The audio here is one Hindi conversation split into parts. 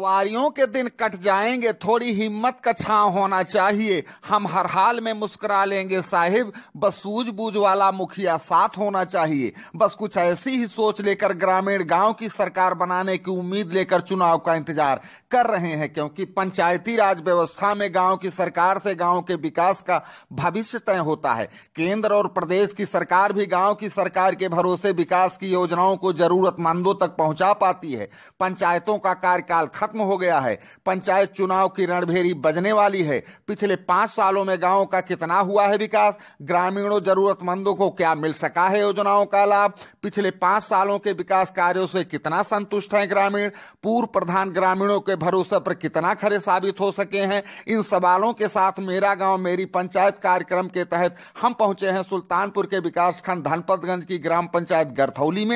दुश्वारियों के दिन कट जाएंगे, थोड़ी हिम्मत का छांव होना चाहिए। हम हर हाल में मुस्कुरा लेंगे साहिब, बस सूझबूझ वाला मुखिया साथ होना चाहिए। बस कुछ ऐसी ही सोच लेकर ग्रामीण गांव की सरकार बनाने की उम्मीद लेकर चुनाव का इंतजार कर रहे हैं, क्योंकि पंचायती राज व्यवस्था में गांव की सरकार से गांव के विकास का भविष्य तय होता है। केंद्र और प्रदेश की सरकार भी गांव की सरकार के भरोसे विकास की योजनाओं को जरूरतमंदों तक पहुंचा पाती है। पंचायतों का कार्यकाल खत्म हो गया है, पंचायत चुनाव की रणभेरी बजने वाली है। पिछले 5 सालों में गांव का कितना हुआ है विकास, ग्रामीणों जरूरतमंदों को क्या मिल सका है योजनाओं का लाभ, पिछले 5 सालों के विकास कार्यों से कितना संतुष्ट है ग्रामीण, पूर्व प्रधान ग्रामीणों के भरोसे पर कितना खरे साबित हो सके हैं। इन सवालों के साथ मेरा गांव मेरी पंचायत कार्यक्रम के तहत हम पहुंचे हैं सुल्तानपुर के विकासखंड धनपतगंज की ग्राम पंचायत गरथौली में।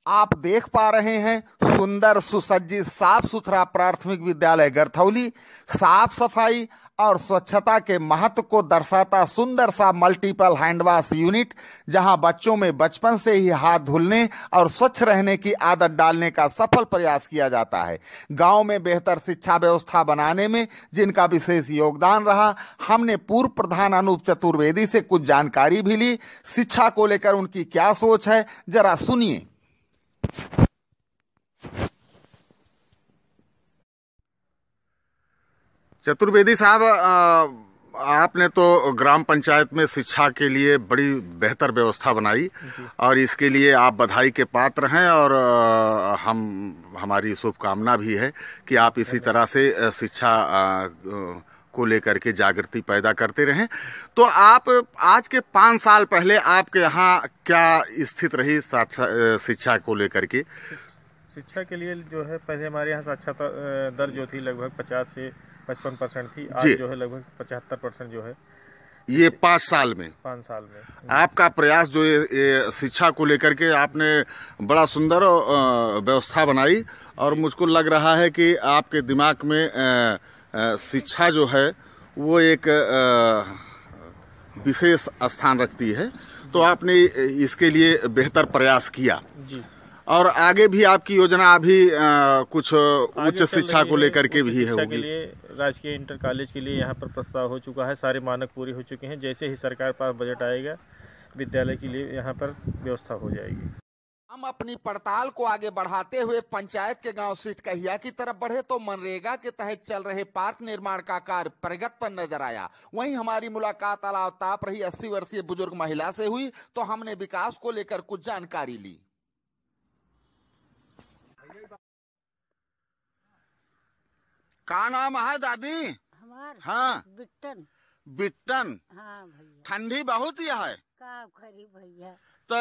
आप देख पा रहे हैं सुंदर सुसज्जित साफ सुथरा प्राथमिक विद्यालय गरथौली। साफ सफाई और स्वच्छता के महत्व को दर्शाता सुंदर सा मल्टीपल हैंडवाश यूनिट, जहां बच्चों में बचपन से ही हाथ धुलने और स्वच्छ रहने की आदत डालने का सफल प्रयास किया जाता है। गांव में बेहतर शिक्षा व्यवस्था बनाने में जिनका विशेष योगदान रहा, हमने पूर्व प्रधान अनूप चतुर्वेदी से कुछ जानकारी भी ली। शिक्षा को लेकर उनकी क्या सोच है, जरा सुनिए। चतुर्वेदी साहब, आपने तो ग्राम पंचायत में शिक्षा के लिए बड़ी बेहतर व्यवस्था बनाई और इसके लिए आप बधाई के पात्र हैं, और हमारी शुभकामना भी है कि आप इसी तरह से शिक्षा को लेकर के जागृति पैदा करते रहें। तो आप आज के 5 साल पहले आपके यहाँ क्या स्थिति रही शिक्षा को लेकर के? शिक्षा के लिए जो है पहले हमारे यहाँ साक्षरता दर जो थी लगभग 50 से 55% थी, आज जो है लगभग 75% जो है। ये 5 साल में आपका प्रयास जो ये शिक्षा को लेकर के आपने बड़ा सुंदर व्यवस्था बनाई, और मुझको लग रहा है कि आपके दिमाग में शिक्षा जो है वो एक विशेष स्थान रखती है। तो आपने इसके लिए बेहतर प्रयास किया जी। और आगे भी आपकी योजना अभी कुछ उच्च शिक्षा को लेकर के भी है होगी। राजकीय इंटर कॉलेज के लिए यहाँ पर प्रस्ताव हो चुका है, सारे मानक पूरे हो चुके हैं। जैसे ही सरकार पास बजट आएगा, विद्यालय के लिए यहाँ पर व्यवस्था हो जाएगी। हम अपनी पड़ताल को आगे बढ़ाते हुए पंचायत के गांव सिटकहिया की तरफ बढ़े तो मनरेगा के तहत चल रहे पार्क निर्माण का कार्य प्रगति पर नजर आया। वहीं हमारी मुलाकात अलाव ताप रही 80 वर्षीय बुजुर्ग महिला से हुई, तो हमने विकास को लेकर कुछ जानकारी ली। का नाम है दादी? हमार हाँ बिट्टन। बिट्टन। हाँ भैया। ठंडी बहुत ही है का खरी भैया। तो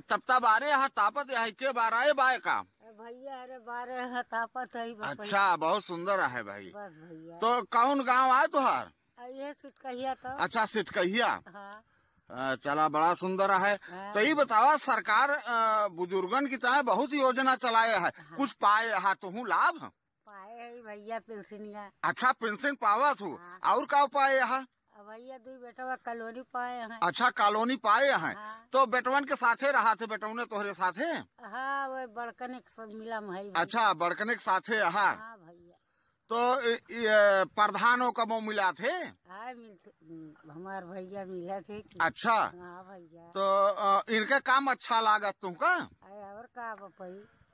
तब बारे यहाँ तापत है के बार आए बाय का भैया? अरे बारे यहाँ तापत है। अच्छा, बहुत सुंदर है भाई। बस भैया। तो कौन गांव आए तुहार? ये सिटकहिया तो। अच्छा, सिटकहिया। हाँ। चला, बड़ा सुंदर है। हाँ। तो ये बतावा, सरकार बुजुर्गन की तरह बहुत योजना चलाए है। हाँ। कुछ पाए है तुहू लाभ? पाए है भैया पेंशन। अच्छा, पेंशन पावत हूँ। हाँ। और का पाए है भैया? 2 बेटवा कॉलोनी पाए हैं। अच्छा, कॉलोनी पाए हैं। हाँ। तो बेटवन के साथे रहा थे? बेटवन तोहरे साथे? हाँ, वो बड़कने के सब मिला है। अच्छा, बड़कने के साथे। हाँ भैया। तो प्रधानों का वो मिला थे? हाँ, हमार भैया मिला थे। अच्छा। हाँ भैया। तो इनका काम अच्छा लागत तुमका? और का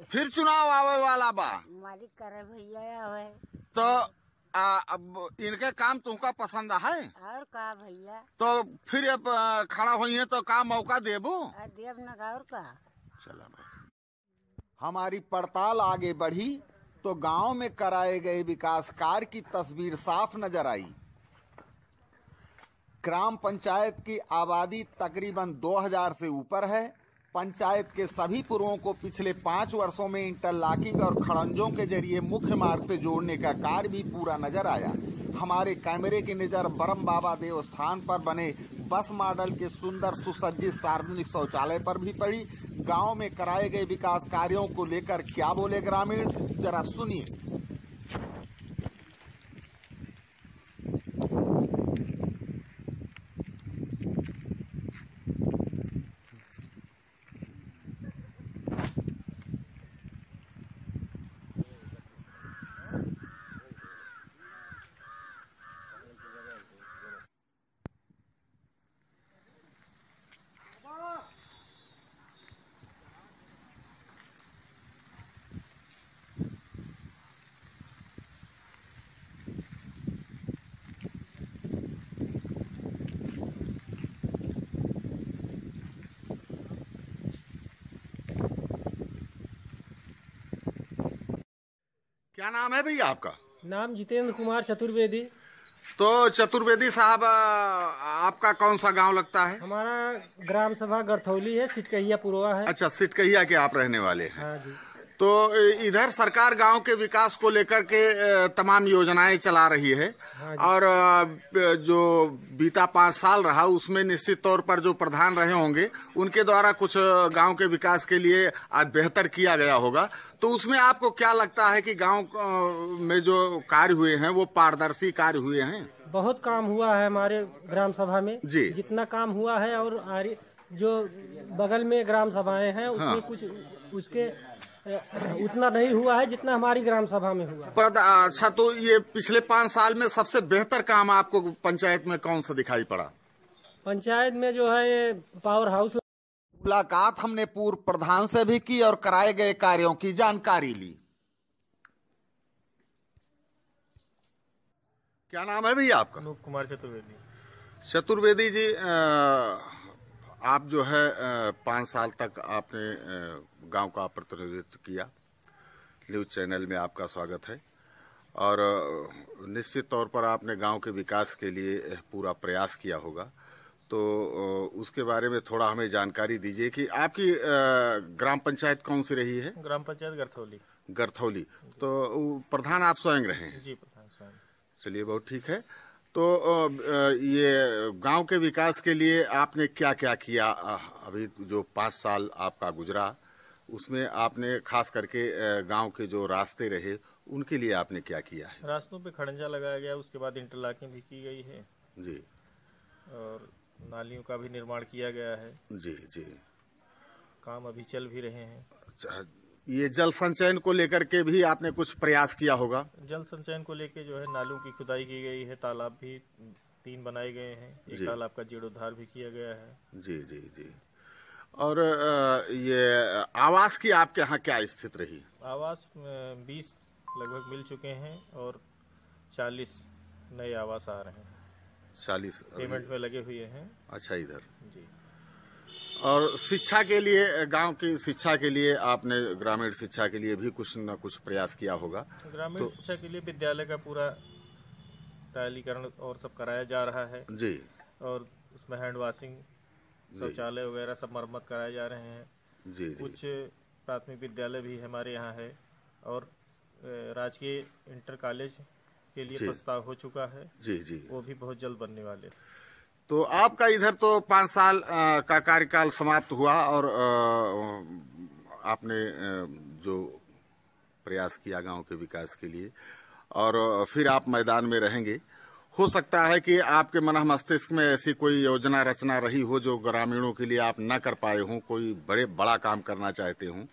फिर चुनाव आवे वाला बा, मालिक करे भैया आवे। तो अब इनके काम तुमका पसंद है? और का भैया। तो फिर अब खड़ा हुई है तो का मौका देबो? देव न और का। चला बस। हमारी पड़ताल आगे बढ़ी तो गांव में कराए गए विकास कार्य की तस्वीर साफ नजर आई। ग्राम पंचायत की आबादी तकरीबन 2000 से ऊपर है। पंचायत के सभी पुरों को पिछले 5 वर्षों में इंटरलॉकिंग और खड़ंजों के जरिए मुख्य मार्ग से जोड़ने का कार्य भी पूरा नजर आया। हमारे कैमरे की नजर बरम बाबा देवस्थान पर बने बस मॉडल के सुंदर सुसज्जित सार्वजनिक शौचालय पर भी पड़ी। गांव में कराए गए विकास कार्यों को लेकर क्या बोले ग्रामीण, जरा सुनिए। क्या नाम है भैया आपका? नाम जितेंद्र कुमार चतुर्वेदी। तो चतुर्वेदी साहब, आपका कौन सा गांव लगता है? हमारा ग्राम सभा गरथौली है, सिटकहिया पुरवा है। अच्छा, सिटकहिया के आप रहने वाले हैं। हाँ जी। तो इधर सरकार गांव के विकास को लेकर के तमाम योजनाएं चला रही है। हाँ जी। और जो बीता 5 साल रहा उसमें निश्चित तौर पर जो प्रधान रहे होंगे उनके द्वारा कुछ गांव के विकास के लिए आज बेहतर किया गया होगा। तो उसमें आपको क्या लगता है कि गांव में जो कार्य हुए हैं वो पारदर्शी कार्य हुए हैं? बहुत काम हुआ है हमारे ग्राम सभा में जी। जितना काम हुआ है, और जो बगल में ग्राम सभाएं हैं उसमें हाँ। कुछ उसके उतना नहीं हुआ है जितना हमारी ग्राम सभा में हुआ। पर अच्छा, तो ये पिछले 5 साल में सबसे बेहतर काम आपको पंचायत में कौन सा दिखाई पड़ा? पंचायत में जो है ये पावर हाउस। मुलाकात हमने पूर्व प्रधान से भी की और कराए गए कार्यों की जानकारी ली। क्या नाम है भैया आपका? अनूप कुमार चतुर्वेदी। चतुर्वेदी जी, आप जो है 5 साल तक आपने गांव का प्रतिनिधित्व किया। न्यूज चैनल में आपका स्वागत है। और निश्चित तौर पर आपने गांव के विकास के लिए पूरा प्रयास किया होगा। तो उसके बारे में थोड़ा हमें जानकारी दीजिए कि आपकी ग्राम पंचायत कौन सी रही है? ग्राम पंचायत गरथौली। गरथौली। तो प्रधान आप स्वयं रहे हैं? जी, प्रधान स्वयं। चलिए, बहुत ठीक है। तो ये गांव के विकास के लिए आपने क्या क्या किया? अभी जो 5 साल आपका गुजरा उसमें आपने खास करके गांव के जो रास्ते रहे उनके लिए आपने क्या किया है? रास्तों पे खड़ंजा लगाया गया, उसके बाद इंटरलॉकिंग भी की गई है जी। और नालियों का भी निर्माण किया गया है। जी जी। काम अभी चल भी रहे हैं। अच्छा, ये जल संचयन को लेकर के भी आपने कुछ प्रयास किया होगा? जल संचयन को लेके जो है नालों की खुदाई की गई है, तालाब भी 3 बनाए गए हैं, एक तालाब का जीर्णोद्धार भी किया गया है। जी जी जी। और ये आवास की आपके यहाँ क्या स्थिति रही? आवास 20 लगभग मिल चुके हैं और 40 नए आवास आ रहे हैं। 40 पेमेंट में लगे हुए हैं। अच्छा, इधर जी। और शिक्षा के लिए, गांव की शिक्षा के लिए आपने ग्रामीण शिक्षा के लिए भी कुछ न कुछ प्रयास किया होगा। ग्रामीण शिक्षा के लिए विद्यालय का पूरा टाइलीकरण और सब कराया जा रहा है जी। और उसमें हैंड वॉशिंग, शौचालय वगैरह सब मरम्मत कराए जा रहे हैं। जी जी। कुछ प्राथमिक विद्यालय भी हमारे यहाँ है और राजकीय इंटर कॉलेज के लिए प्रस्ताव हो चुका है। जी जी। वो भी बहुत जल्द बनने वाले। तो आपका इधर तो 5 साल का कार्यकाल समाप्त हुआ और आपने जो प्रयास किया गांव के विकास के लिए, और फिर आप मैदान में रहेंगे। हो सकता है कि आपके मन मस्तिष्क में ऐसी कोई योजना रचना रही हो जो ग्रामीणों के लिए आप न कर पाए हों, कोई बड़ा काम करना चाहते हों।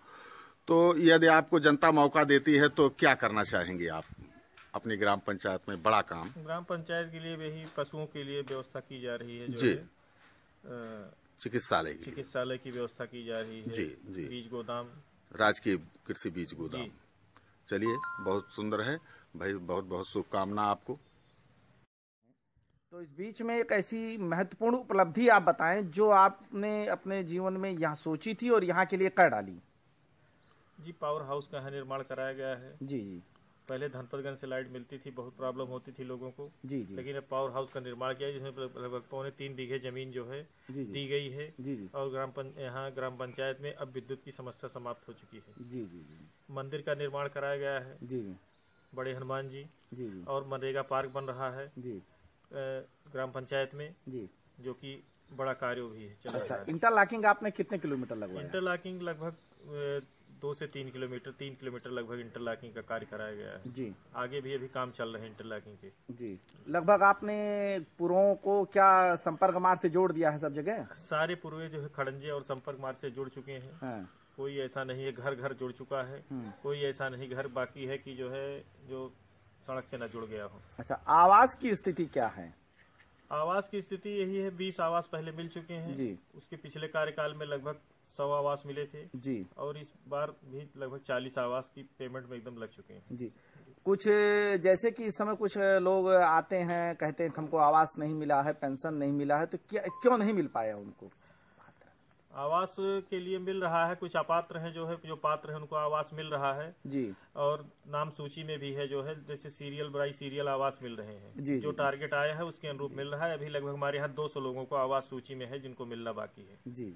तो यदि आपको जनता मौका देती है तो क्या करना चाहेंगे आप अपनी ग्राम पंचायत में? बड़ा काम ग्राम पंचायत के लिए वही पशुओं के लिए व्यवस्था की जा रही है, जो जी। है चिकित्सालय की व्यवस्था की जा रही है। जी जी। बीज गोदाम, राजकीय कृषि बीज गोदाम। चलिए, बहुत सुंदर है भाई, बहुत बहुत शुभकामना आपको। तो इस बीच में एक ऐसी महत्वपूर्ण उपलब्धि आप बताएं जो आपने अपने जीवन में यहाँ सोची थी और यहाँ के लिए कर डाली। जी, पावर हाउस का निर्माण कराया गया है। जी जी। पहले धनपतगंज से लाइट मिलती थी, बहुत प्रॉब्लम होती थी लोगों को। जी जी। लेकिन अब पावर हाउस का निर्माण किया जिसमें लगभग 3.25 बीघे जमीन जो है दी गई है। जी जी। और यहाँ ग्राम पंचायत में अब विद्युत की समस्या समाप्त हो चुकी है। जी जी जी। मंदिर का निर्माण कराया गया है। जी जी। बड़े हनुमान जी। जी जी। और मनरेगा पार्क बन रहा है जी ग्राम पंचायत में जी, जो कि बड़ा कार्य भी है। चल रहा है। इंटरलॉकिंग आपने कितने किलोमीटर लगवाया? इंटरलॉकिंग लगभग 2 से 3 किलोमीटर, 3 किलोमीटर लगभग इंटरलॉकिंग का कार्य कराया गया है। जी। आगे भी अभी काम चल रहे हैं इंटरलॉकिंग के। जी। लगभग आपने पुरों को क्या संपर्क मार्ग से जोड़ दिया है सब जगह? सारे पुरवे जो है खड़ंजे और संपर्क मार्ग से जुड़ चुके हैं। हाँ। कोई ऐसा नहीं है घर घर जुड़ चुका है, कोई ऐसा नहीं घर बाकी है कि जो है जो सड़क से न जुड़ गया हो। अच्छा, आवास की स्थिति क्या है? आवास की स्थिति यही है, 20 आवास पहले मिल चुके हैं जी। उसके पिछले कार्यकाल में लगभग 100 आवास मिले थे जी। और इस बार भी लगभग 40 आवास की पेमेंट में एकदम लग चुके हैं जी। कुछ जैसे कि इस समय कुछ लोग आते हैं, कहते हैं हमको आवास नहीं मिला है, पेंशन नहीं मिला है, तो क्या क्यों नहीं मिल पाया उनको? आवास के लिए मिल रहा है, कुछ अपात्र हैं जो पात्र हैं उनको आवास मिल रहा है जी, और नाम सूची में भी है जो है, जैसे सीरियल बाई सीरियल आवास मिल रहे हैं जी, जो जी, टारगेट आया है उसके अनुरूप मिल रहा है। अभी लगभग हमारे यहाँ 200 लोगों को आवास सूची में है जिनको मिलना बाकी है। जी।